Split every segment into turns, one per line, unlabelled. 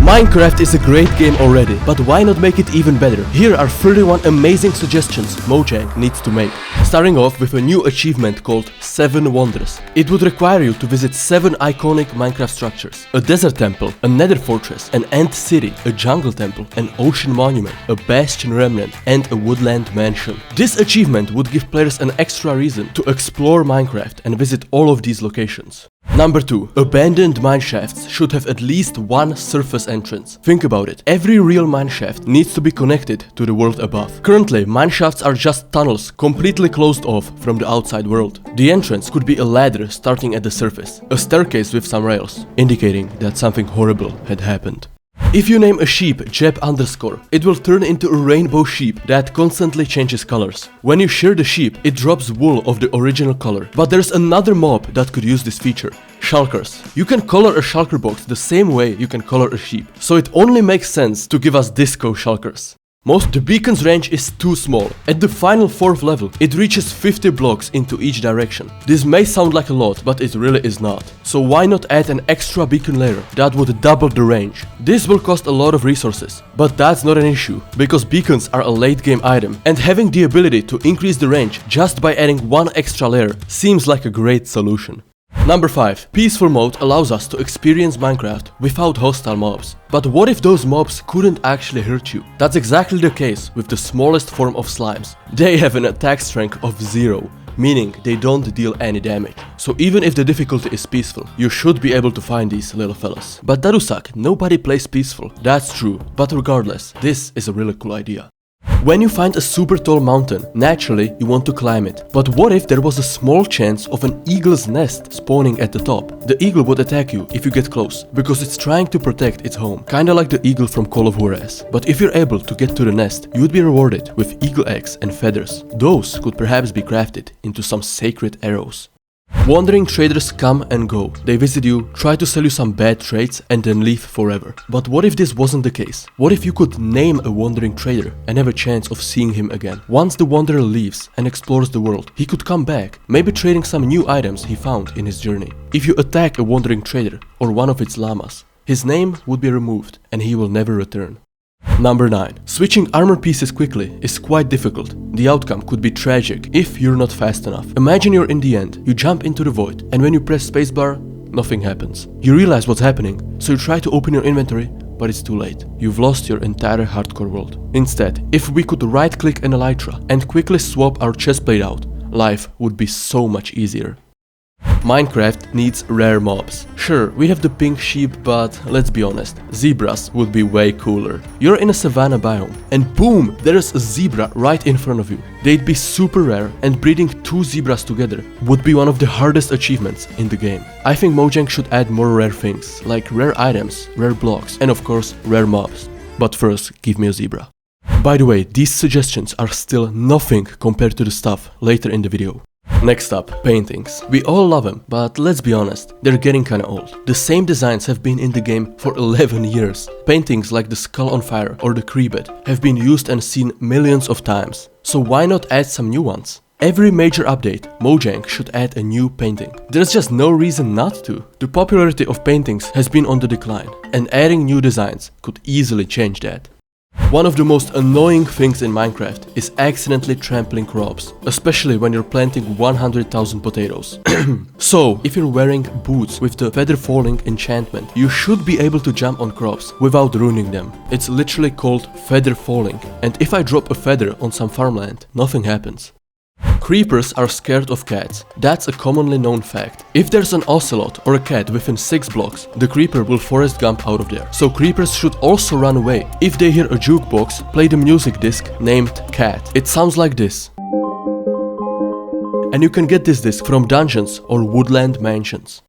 Minecraft is a great game already, but why not make it even better? Here are 31 amazing suggestions Mojang needs to make. Starting off with a new achievement called 7 Wonders. It would require you to visit 7 iconic Minecraft structures. A desert temple, a nether fortress, an ant city, a jungle temple, an ocean monument, a bastion remnant, and a woodland mansion. This achievement would give players an extra reason to explore Minecraft and visit all of these locations. Number 2. Abandoned mineshafts should have at least one surface entrance. Think about it. Every real mineshaft needs to be connected to the world above. Currently, mineshafts are just tunnels completely closed off from the outside world. The entrance could be a ladder starting at the surface, a staircase with some rails, indicating that something horrible had happened. If you name a sheep Jeb _, it will turn into a rainbow sheep that constantly changes colors. When you shear the sheep, it drops wool of the original color. But there's another mob that could use this feature. Shulkers. You can color a shulker box the same way you can color a sheep. So it only makes sense to give us disco shulkers. The beacon's range is too small. At the final 4th level, it reaches 50 blocks into each direction. This may sound like a lot, but it really is not. So why not add an extra beacon layer that would double the range? This will cost a lot of resources, but that's not an issue, because beacons are a late game item, and having the ability to increase the range just by adding one extra layer seems like a great solution. Number 5. Peaceful mode allows us to experience Minecraft without hostile mobs. But what if those mobs couldn't actually hurt you? That's exactly the case with the smallest form of slimes. They have an attack strength of 0, meaning they don't deal any damage. So even if the difficulty is peaceful, you should be able to find these little fellas. But Dadusak, nobody plays peaceful. That's true, but regardless, this is a really cool idea. When you find a super tall mountain, naturally you want to climb it. But what if there was a small chance of an eagle's nest spawning at the top? The eagle would attack you if you get close, because it's trying to protect its home. Kinda like the eagle from Call of Juarez. But if you're able to get to the nest, you would be rewarded with eagle eggs and feathers. Those could perhaps be crafted into some sacred arrows. Wandering traders come and go. They visit you, try to sell you some bad trades, and then leave forever. But what if this wasn't the case? What if you could name a wandering trader and have a chance of seeing him again? Once the wanderer leaves and explores the world, he could come back, maybe trading some new items he found in his journey. If you attack a wandering trader or one of its llamas, his name would be removed and he will never return. Number 9. Switching armor pieces quickly is quite difficult. The outcome could be tragic if you're not fast enough. Imagine you're in the end, you jump into the void, and when you press spacebar, nothing happens. You realize what's happening, so you try to open your inventory, but it's too late. You've lost your entire hardcore world. Instead, if we could right-click an elytra and quickly swap our chestplate out, life would be so much easier. Minecraft needs rare mobs. Sure, we have the pink sheep, but let's be honest, zebras would be way cooler. You're in a savanna biome, and boom, there's a zebra right in front of you. They'd be super rare, and breeding 2 zebras together would be one of the hardest achievements in the game. I think Mojang should add more rare things, like rare items, rare blocks, and of course, rare mobs. But first, give me a zebra. By the way, these suggestions are still nothing compared to the stuff later in the video. Next up, paintings. We all love them, but let's be honest, they're getting kinda old. The same designs have been in the game for 11 years. Paintings like the skull on fire or the creepet have been used and seen millions of times. So why not add some new ones? Every major update, Mojang should add a new painting. There's just no reason not to. The popularity of paintings has been on the decline, and adding new designs could easily change that. One of the most annoying things in Minecraft is accidentally trampling crops, especially when you're planting 100,000 potatoes. So, if you're wearing boots with the feather falling enchantment, you should be able to jump on crops without ruining them. It's literally called feather falling, and if I drop a feather on some farmland, nothing happens. Creepers are scared of cats. That's a commonly known fact. If there's an ocelot or a cat within 6 blocks, the creeper will forest jump out of there. So creepers should also run away. If they hear a jukebox, play the music disc named Cat. It sounds like this. And you can get this disc from dungeons or woodland mansions.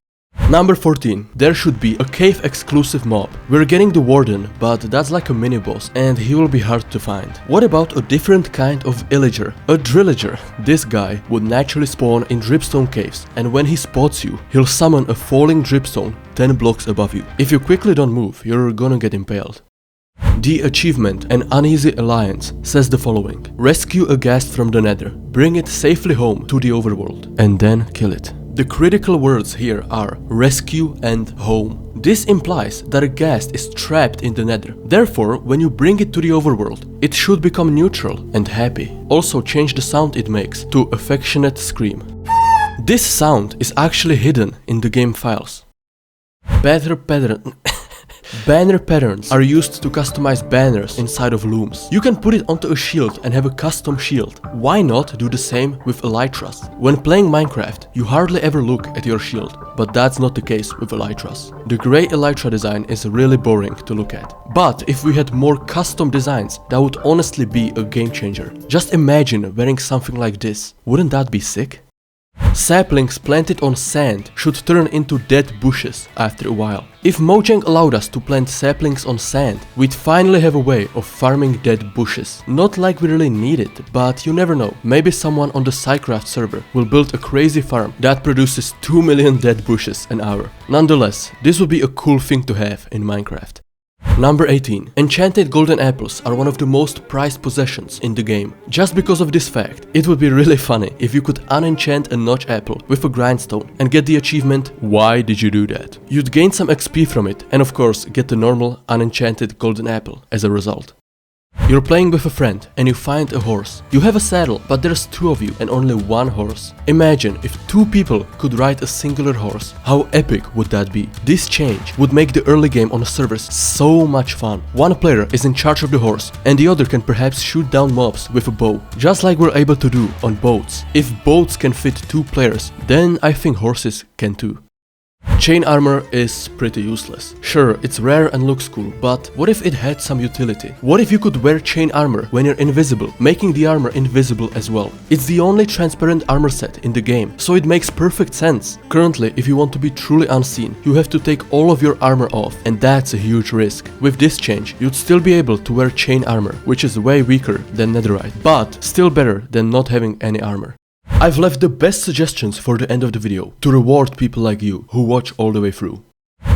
Number 14. There should be a cave exclusive mob. We're getting the warden, but that's like a mini boss and he will be hard to find. What about a different kind of illager? A drillager. This guy would naturally spawn in dripstone caves, and when he spots you, he'll summon a falling dripstone 10 blocks above you. If you quickly don't move, you're gonna get impaled. The achievement, an Uneasy Alliance, says the following. Rescue a ghast from the nether, bring it safely home to the overworld, and then kill it. The critical words here are rescue and home. This implies that a ghast is trapped in the nether. Therefore, when you bring it to the overworld, it should become neutral and happy. Also change the sound it makes to affectionate scream. This sound is actually hidden in the game files. Banner patterns are used to customize banners inside of looms. You can put it onto a shield and have a custom shield. Why not do the same with elytras? When playing Minecraft, you hardly ever look at your shield, but that's not the case with elytras. The grey elytra design is really boring to look at. But if we had more custom designs, that would honestly be a game changer. Just imagine wearing something like this. Wouldn't that be sick? Saplings planted on sand should turn into dead bushes after a while. If Mojang allowed us to plant saplings on sand, we'd finally have a way of farming dead bushes. Not like we really need it, but you never know. Maybe someone on the Psycraft server will build a crazy farm that produces 2 million dead bushes an hour. Nonetheless, this would be a cool thing to have in Minecraft. Number 18. Enchanted golden apples are one of the most prized possessions in the game. Just because of this fact, it would be really funny if you could unenchant a notch apple with a grindstone and get the achievement, "Why did you do that?" You'd gain some XP from it and of course get the normal unenchanted golden apple as a result. You're playing with a friend and you find a horse. You have a saddle, but there's 2 of you and only 1 horse. Imagine if 2 people could ride a singular horse. How epic would that be? This change would make the early game on the servers so much fun. One player is in charge of the horse and the other can perhaps shoot down mobs with a bow, just like we're able to do on boats. If boats can fit 2 players, then I think horses can too. Chain armor is pretty useless. Sure, it's rare and looks cool, but what if it had some utility? What if you could wear chain armor when you're invisible, making the armor invisible as well? It's the only transparent armor set in the game, so it makes perfect sense. Currently, if you want to be truly unseen, you have to take all of your armor off, and that's a huge risk. With this change, you'd still be able to wear chain armor, which is way weaker than netherite, but still better than not having any armor. I've left the best suggestions for the end of the video to reward people like you who watch all the way through.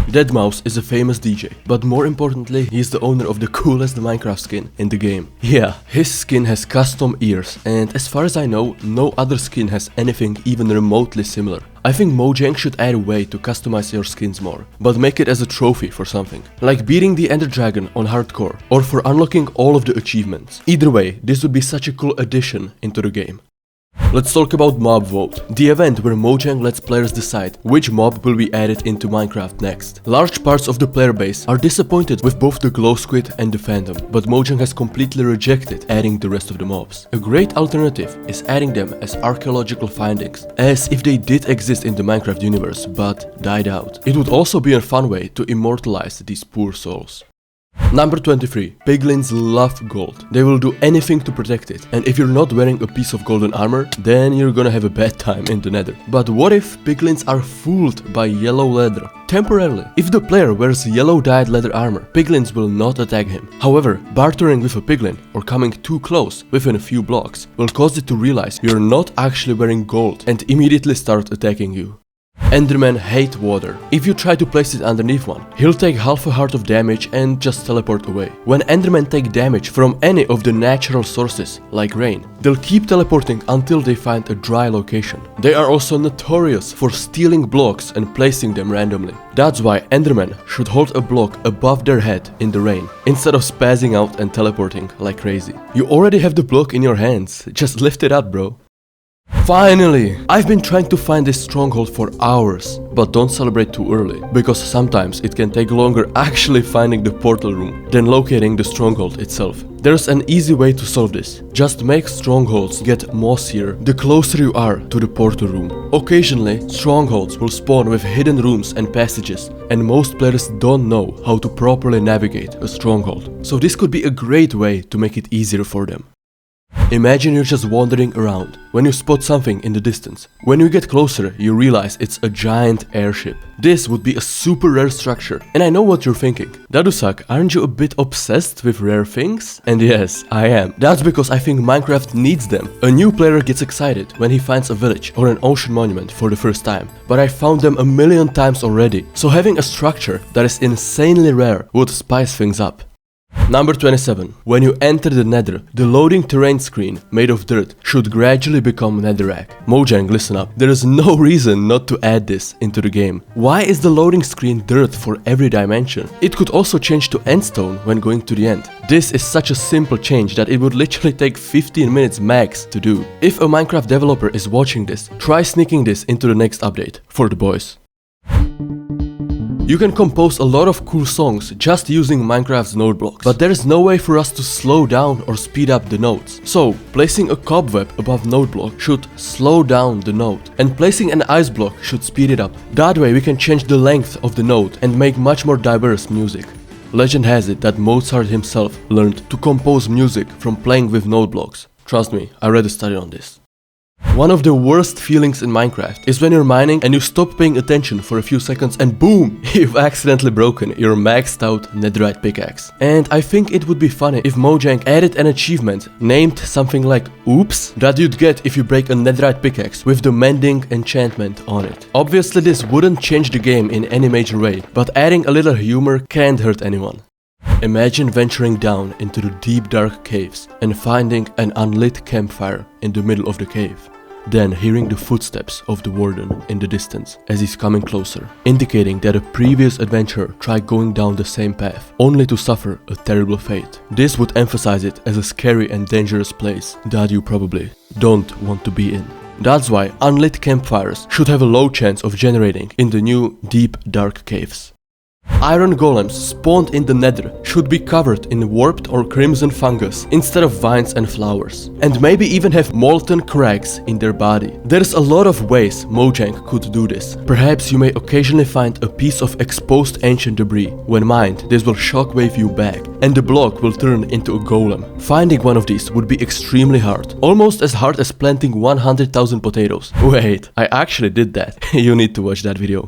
deadmau5 is a famous DJ, but more importantly, he's the owner of the coolest Minecraft skin in the game. Yeah, his skin has custom ears, and as far as I know, no other skin has anything even remotely similar. I think Mojang should add a way to customize your skins more, but make it as a trophy for something. Like beating the Ender Dragon on hardcore, or for unlocking all of the achievements. Either way, this would be such a cool addition into the game. Let's talk about Mob Vote, the event where Mojang lets players decide which mob will be added into Minecraft next. Large parts of the player base are disappointed with both the Glow Squid and the Phantom, but Mojang has completely rejected adding the rest of the mobs. A great alternative is adding them as archaeological findings, as if they did exist in the Minecraft universe, but died out. It would also be a fun way to immortalize these poor souls. Number 23. Piglins love gold. They will do anything to protect it, and if you're not wearing a piece of golden armor, then you're gonna have a bad time in the nether. But what if piglins are fooled by yellow leather? Temporarily. If the player wears yellow dyed leather armor, piglins will not attack him. However, bartering with a piglin or coming too close within a few blocks will cause it to realize you're not actually wearing gold and immediately start attacking you. Endermen hate water. If you try to place it underneath one, he'll take half a heart of damage and just teleport away. When Endermen take damage from any of the natural sources, like rain, they'll keep teleporting until they find a dry location. They are also notorious for stealing blocks and placing them randomly. That's why Endermen should hold a block above their head in the rain, instead of spazzing out and teleporting like crazy. You already have the block in your hands, just lift it up, bro. Finally! I've been trying to find this stronghold for hours, but don't celebrate too early, because sometimes it can take longer actually finding the portal room than locating the stronghold itself. There's an easy way to solve this. Just make strongholds get mossier the closer you are to the portal room. Occasionally, strongholds will spawn with hidden rooms and passages, and most players don't know how to properly navigate a stronghold. So this could be a great way to make it easier for them. Imagine you're just wandering around, when you spot something in the distance. When you get closer, you realize it's a giant airship. This would be a super rare structure, and I know what you're thinking. Dadusak, aren't you a bit obsessed with rare things? And yes, I am. That's because I think Minecraft needs them. A new player gets excited when he finds a village or an ocean monument for the first time, but I found them a million times already, so having a structure that is insanely rare would spice things up. Number 27. When you enter the nether, the loading terrain screen made of dirt should gradually become netherrack. Mojang, listen up. There is no reason not to add this into the game. Why is the loading screen dirt for every dimension? It could also change to endstone when going to the end. This is such a simple change that it would literally take 15 minutes max to do. If a Minecraft developer is watching this, try sneaking this into the next update for the boys. You can compose a lot of cool songs just using Minecraft's node blocks, but there is no way for us to slow down or speed up the nodes. So, placing a cobweb above node block should slow down the node, and placing an ice block should speed it up. That way we can change the length of the node and make much more diverse music. Legend has it that Mozart himself learned to compose music from playing with node blocks. Trust me, I read a study on this. One of the worst feelings in Minecraft is when you're mining and you stop paying attention for a few seconds and boom, you've accidentally broken your maxed out netherite pickaxe. And I think it would be funny if Mojang added an achievement named something like oops that you'd get if you break a netherite pickaxe with the mending enchantment on it. Obviously this wouldn't change the game in any major way, but adding a little humor can't hurt anyone. Imagine venturing down into the deep dark caves and finding an unlit campfire in the middle of the cave. Then hearing the footsteps of the warden in the distance as he's coming closer, indicating that a previous adventurer tried going down the same path, only to suffer a terrible fate. This would emphasize it as a scary and dangerous place that you probably don't want to be in. That's why unlit campfires should have a low chance of generating in the new deep dark caves. Iron golems spawned in the nether should be covered in warped or crimson fungus instead of vines and flowers, and maybe even have molten cracks in their body. There's a lot of ways Mojang could do this. Perhaps you may occasionally find a piece of exposed ancient debris. When mined, this will shockwave you back, and the block will turn into a golem. Finding one of these would be extremely hard, almost as hard as planting 100,000 potatoes. Wait, I actually did that. You need to watch that video.